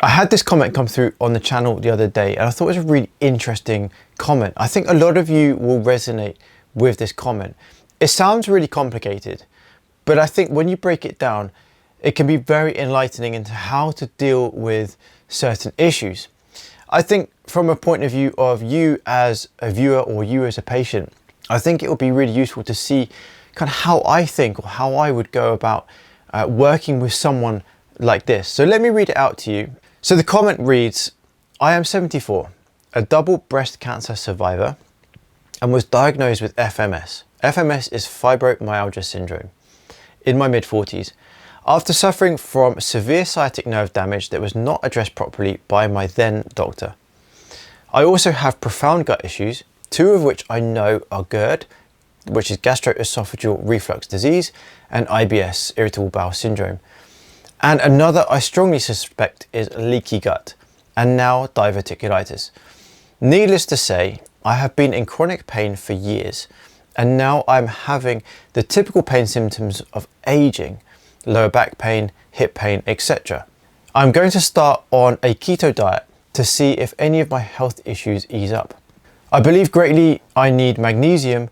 I had this comment come through on the channel the other day, and I thought it was a really interesting comment. I think a lot of you will resonate with this comment. It sounds really complicated, but I think when you break it down, it can be very enlightening into how to deal with certain issues. I think from a point of view of you as a viewer or you as a patient, I think it would be really useful to see kind of how I think or how I would go about working with someone like this. So let me read it out to you. So the comment reads, I am 74, a double breast cancer survivor, and was diagnosed with FMS. FMS is fibromyalgia syndrome in my mid-40s. After suffering from severe sciatic nerve damage that was not addressed properly by my then doctor. I also have profound gut issues, two of which I know are GERD, which is gastroesophageal reflux disease, and IBS, irritable bowel syndrome. And another I strongly suspect is leaky gut, and now diverticulitis. Needless to say, I have been in chronic pain for years, and now I'm having the typical pain symptoms of aging, lower back pain, hip pain, etc. I'm going to start on a keto diet to see if any of my health issues ease up. I believe greatly I need magnesium,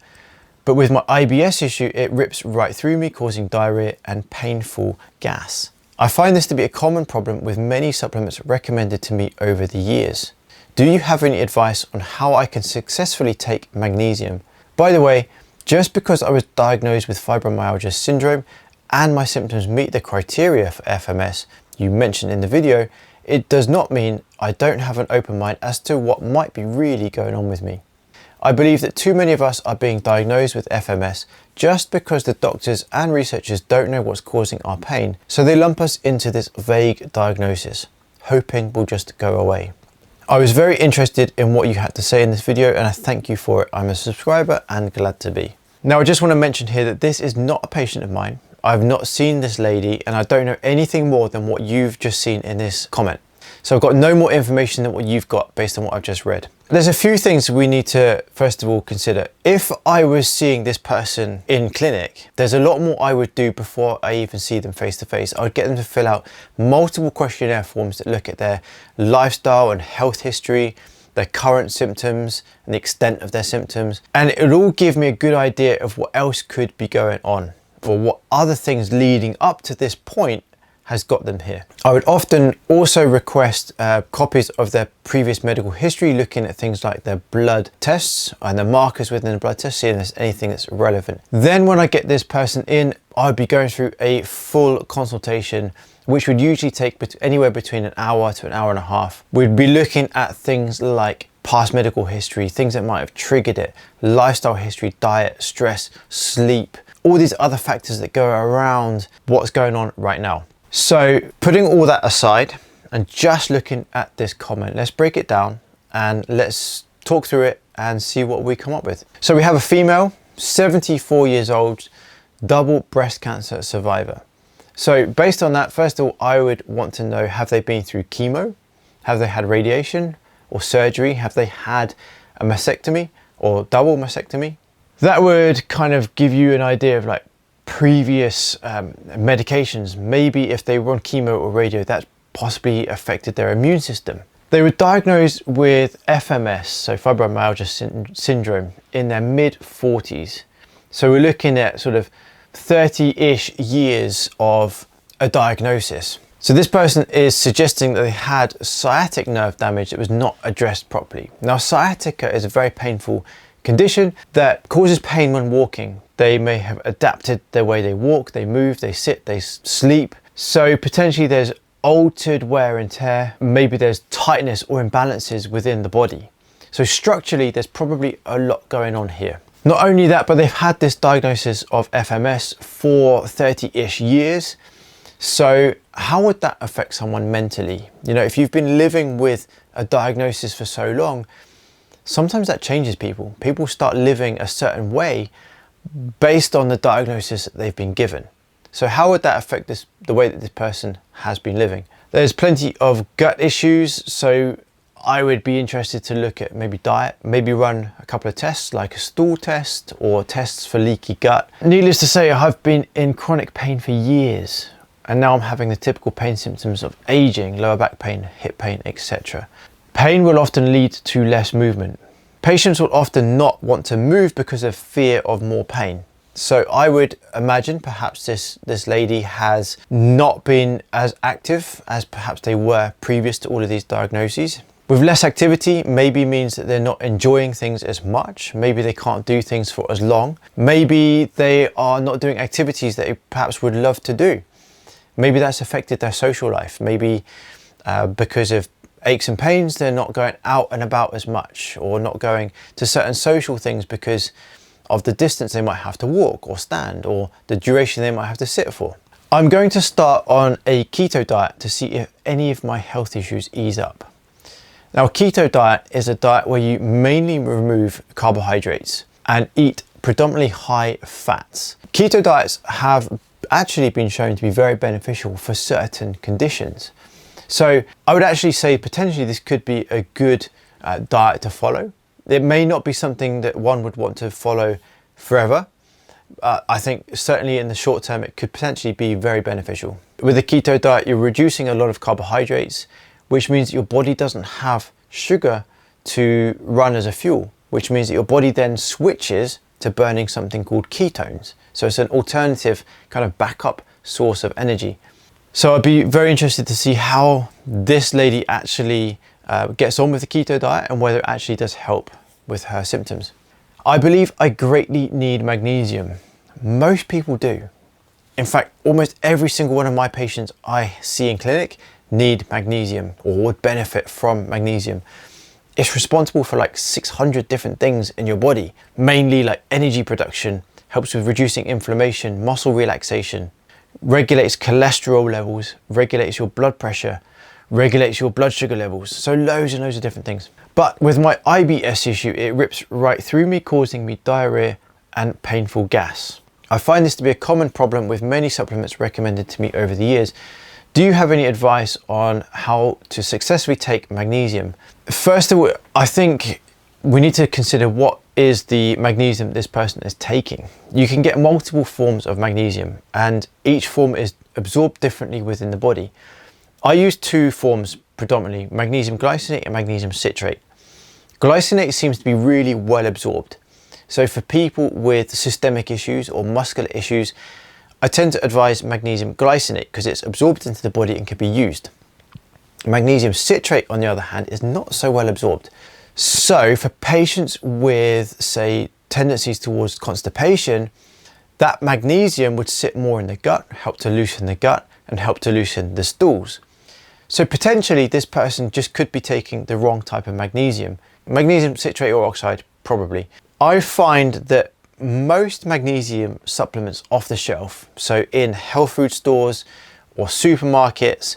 but with my IBS issue, it rips right through me, causing diarrhea and painful gas. I find this to be a common problem with many supplements recommended to me over the years. Do you have any advice on how I can successfully take magnesium? By the way, just because I was diagnosed with fibromyalgia syndrome and my symptoms meet the criteria for FMS you mentioned in the video, it does not mean I don't have an open mind as to what might be really going on with me. I believe that too many of us are being diagnosed with FMS just because the doctors and researchers don't know what's causing our pain, so they lump us into this vague diagnosis, hoping we'll just go away. I was very interested in what you had to say in this video, and I thank you for it. I'm a subscriber and glad to be. Now, I just want to mention here that this is not a patient of mine. I've not seen this lady, and I don't know anything more than what you've just seen in this comment. So I've got no more information than what you've got based on what I've just read. There's a few things we need to first of all consider. If I was seeing this person in clinic, there's a lot more I would do before I even see them face to face. I would get them to fill out multiple questionnaire forms that look at their lifestyle and health history, their current symptoms and the extent of their symptoms. And it would all give me a good idea of what else could be going on or what other things leading up to this point has got them here. I would often also request copies of their previous medical history, looking at things like their blood tests and the markers within the blood test, seeing if there's anything that's relevant. Then when I get this person in, I'd be going through a full consultation, which would usually take anywhere between an hour to an hour and a half. We'd be looking at things like past medical history, things that might have triggered it, lifestyle history, diet, stress, sleep, all these other factors that go around what's going on right now. So putting all that aside and just looking at this comment, let's break it down and let's talk through it and see what we come up with. So we have a female, 74 years old, double breast cancer survivor. So based on that, first of all, I would want to know, have they been through chemo? Have they had radiation or surgery? Have they had a mastectomy or double mastectomy? That would kind of give you an idea of like previous medications. Maybe if they were on chemo or radio, that possibly affected their immune system. They were diagnosed with FMS, so fibromyalgia syndrome, in their mid-40s. So we're looking at sort of 30-ish years of a diagnosis. So this person is suggesting that they had sciatic nerve damage that was not addressed properly. Now, sciatica is a very painful condition that causes pain when walking. They may have adapted their way they walk, they move, they sit, they sleep. So potentially there's altered wear and tear. Maybe there's tightness or imbalances within the body. So structurally, there's probably a lot going on here. Not only that, but they've had this diagnosis of FMS for 30-ish years. So how would that affect someone mentally? You know, if you've been living with a diagnosis for so long, sometimes that changes people. People start living a certain way based on the diagnosis that they've been given. So how would that affect the way that this person has been living? There's plenty of gut issues, so I would be interested to look at maybe diet, maybe run a couple of tests like a stool test or tests for leaky gut. Needless to say, I've been in chronic pain for years, and now I'm having the typical pain symptoms of aging, lower back pain, hip pain, etc. Pain will often lead to less movement. Patients will often not want to move because of fear of more pain. So I would imagine perhaps this lady has not been as active as perhaps they were previous to all of these diagnoses. With less activity, maybe means that they're not enjoying things as much. Maybe they can't do things for as long. Maybe they are not doing activities that they perhaps would love to do. Maybe that's affected their social life. Maybe because of aches and pains, they're not going out and about as much, or not going to certain social things because of the distance they might have to walk or stand, or the duration they might have to sit for. I'm going to start on a keto diet to see if any of my health issues ease up. Now, a keto diet is a diet where you mainly remove carbohydrates and eat predominantly high fats. Keto diets have actually been shown to be very beneficial for certain conditions. So I would actually say potentially this could be a good diet to follow. It may not be something that one would want to follow forever. I think certainly in the short term, it could potentially be very beneficial. With a keto diet, you're reducing a lot of carbohydrates, which means your body doesn't have sugar to run as a fuel, which means that your body then switches to burning something called ketones. So it's an alternative kind of backup source of energy. So I'd be very interested to see how this lady actually gets on with the keto diet and whether it actually does help with her symptoms. I believe I greatly need magnesium. Most people do. In fact, almost every single one of my patients I see in clinic need magnesium or would benefit from magnesium. It's responsible for like 600 different things in your body, mainly like energy production, helps with reducing inflammation, muscle relaxation, regulates cholesterol levels, regulates your blood pressure, regulates your blood sugar levels. So loads and loads of different things. But with my IBS issue, it rips right through me, causing me diarrhea and painful gas. I find this to be a common problem with many supplements recommended to me over the years. Do you have any advice on how to successfully take magnesium? First of all, I think we need to consider what is the magnesium this person is taking. You can get multiple forms of magnesium and each form is absorbed differently within the body. I use two forms predominantly, magnesium glycinate and magnesium citrate. Glycinate seems to be really well absorbed. So for people with systemic issues or muscular issues, I tend to advise magnesium glycinate because it's absorbed into the body and can be used. Magnesium citrate, on the other hand, is not so well absorbed. So for patients with, say, tendencies towards constipation, that magnesium would sit more in the gut, help to loosen the gut and help to loosen the stools. So potentially this person just could be taking the wrong type of magnesium. Magnesium citrate or oxide, probably. I find that most magnesium supplements off the shelf, so in health food stores or supermarkets,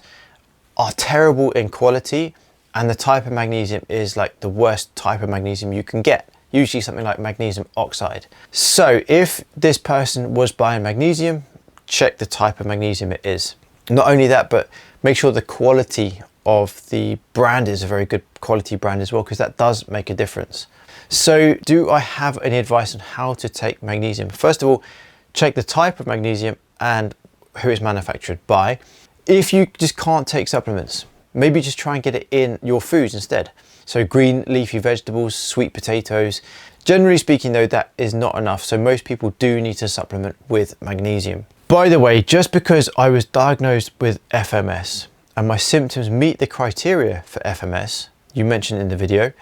are terrible in quality, and the type of magnesium is like the worst type of magnesium you can get, usually something like magnesium oxide. So if this person was buying magnesium, check the type of magnesium it is. Not only that, but make sure the quality of the brand is a very good quality brand as well, because that does make a difference. So do I have any advice on how to take magnesium? First of all, check the type of magnesium and who it's manufactured by. If you just can't take supplements, maybe just try and get it in your foods instead. So green leafy vegetables, sweet potatoes. Generally speaking though, that is not enough. So most people do need to supplement with magnesium. By the way, just because I was diagnosed with FMS and my symptoms meet the criteria for FMS, you mentioned in the video,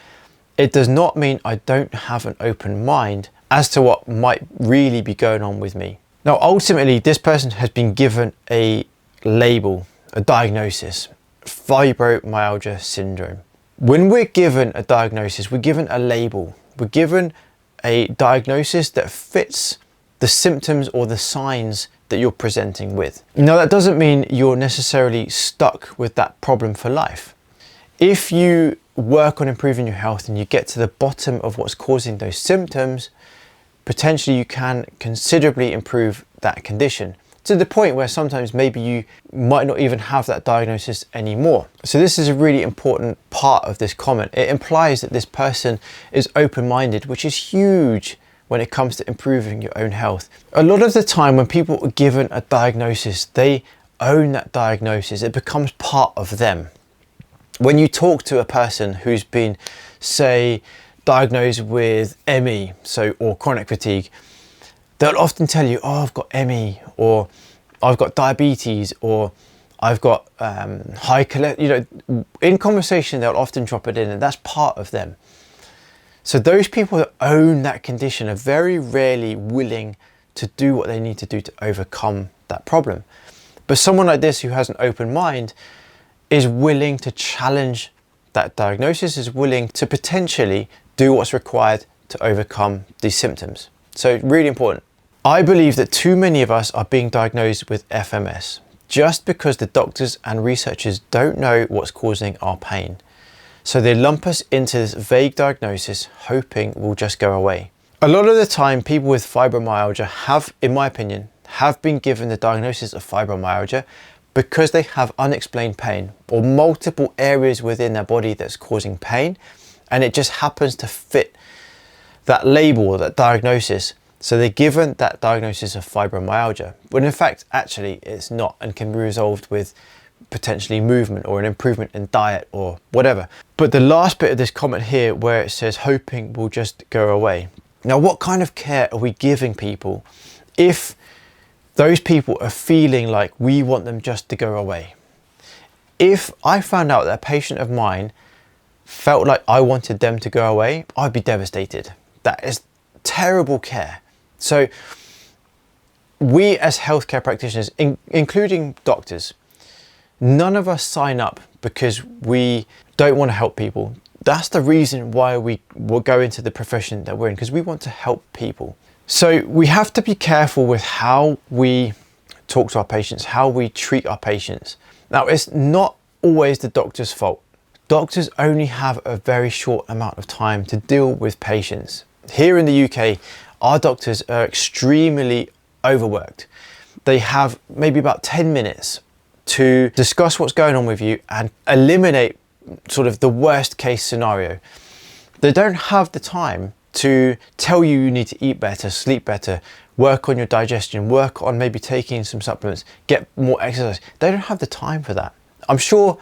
it does not mean I don't have an open mind as to what might really be going on with me. Now, ultimately, this person has been given a label, a diagnosis, fibromyalgia syndrome. When we're given a diagnosis, we're given a label, we're given a diagnosis that fits the symptoms or the signs that you're presenting with. Now, that doesn't mean you're necessarily stuck with that problem for life. If you work on improving your health and you get to the bottom of what's causing those symptoms, potentially you can considerably improve that condition to the point where sometimes maybe you might not even have that diagnosis anymore. So this is a really important part of this comment. It implies that this person is open-minded, which is huge when it comes to improving your own health. A lot of the time when people are given a diagnosis, they own that diagnosis, it becomes part of them. When you talk to a person who's been, say, diagnosed with ME, or chronic fatigue, they'll often tell you, oh, I've got ME, or I've got diabetes, or I've got high cholesterol. In conversation, they'll often drop it in, and that's part of them. So those people that own that condition are very rarely willing to do what they need to do to overcome that problem. But someone like this who has an open mind is willing to challenge that diagnosis, is willing to potentially do what's required to overcome these symptoms. So really important. I believe that too many of us are being diagnosed with FMS just because the doctors and researchers don't know what's causing our pain. So they lump us into this vague diagnosis, hoping we'll just go away. A lot of the time, people with fibromyalgia have, in my opinion, have been given the diagnosis of fibromyalgia because they have unexplained pain or multiple areas within their body that's causing pain, and it just happens to fit that label or that diagnosis. So they're given that diagnosis of fibromyalgia, when in fact, actually it's not, and can be resolved with potentially movement or an improvement in diet or whatever. But the last bit of this comment here where it says hoping will just go away. Now, what kind of care are we giving people if those people are feeling like we want them just to go away? If I found out that a patient of mine felt like I wanted them to go away, I'd be devastated. That is terrible care. So we as healthcare practitioners, including doctors, none of us sign up because we don't want to help people. That's the reason why we will go into the profession that we're in, because we want to help people. So we have to be careful with how we talk to our patients, how we treat our patients. Now, it's not always the doctor's fault. Doctors only have a very short amount of time to deal with patients. Here in the UK, our doctors are extremely overworked. They have maybe about 10 minutes to discuss what's going on with you and eliminate sort of the worst case scenario. They don't have the time to tell you you need to eat better, sleep better, work on your digestion, work on maybe taking some supplements, get more exercise. They don't have the time for that. I'm sure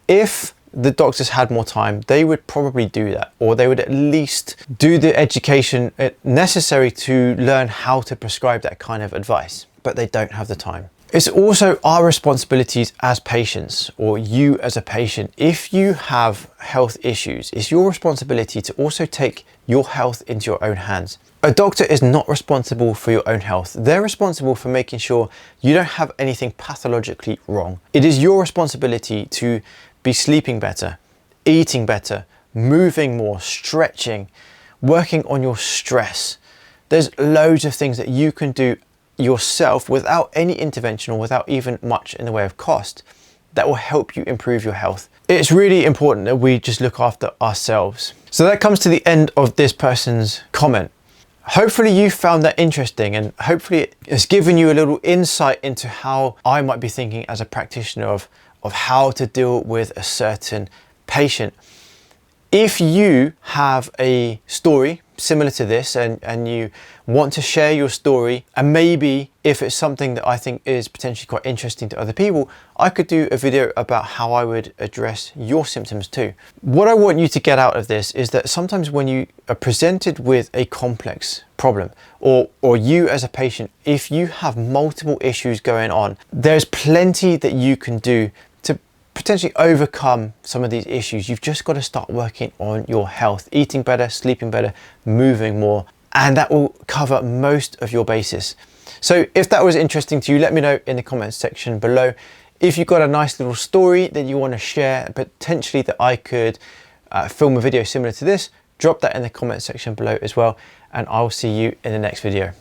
if the doctors had more time, they would probably do that, or they would at least do the education necessary to learn how to prescribe that kind of advice, but they don't have the time. It's also our responsibilities as patients, or you as a patient. If you have health issues, it's your responsibility to also take your health into your own hands. A doctor is not responsible for your own health. They're responsible for making sure you don't have anything pathologically wrong. It is your responsibility to be sleeping better, eating better, moving more, stretching, working on your stress. There's loads of things that you can do yourself without any intervention or without even much in the way of cost that will help you improve your health. It's really important that we just look after ourselves. So that comes to the end of this person's comment. Hopefully you found that interesting, and hopefully it's given you a little insight into how I might be thinking as a practitioner of how to deal with a certain patient. If you have a story similar to this and you want to share your story, and maybe if it's something that I think is potentially quite interesting to other people, I could do a video about how I would address your symptoms too. What I want you to get out of this is that sometimes when you are presented with a complex problem, or you as a patient, if you have multiple issues going on, there's plenty that you can do to potentially overcome some of these issues. You've just got to start working on your health, eating better, sleeping better, moving more, and that will cover most of your basis. So if that was interesting to you, let me know in the comments section below. If you've got a nice little story that you want to share, potentially that I could film a video similar to this, drop that in the comments section below as well, and I'll see you in the next video.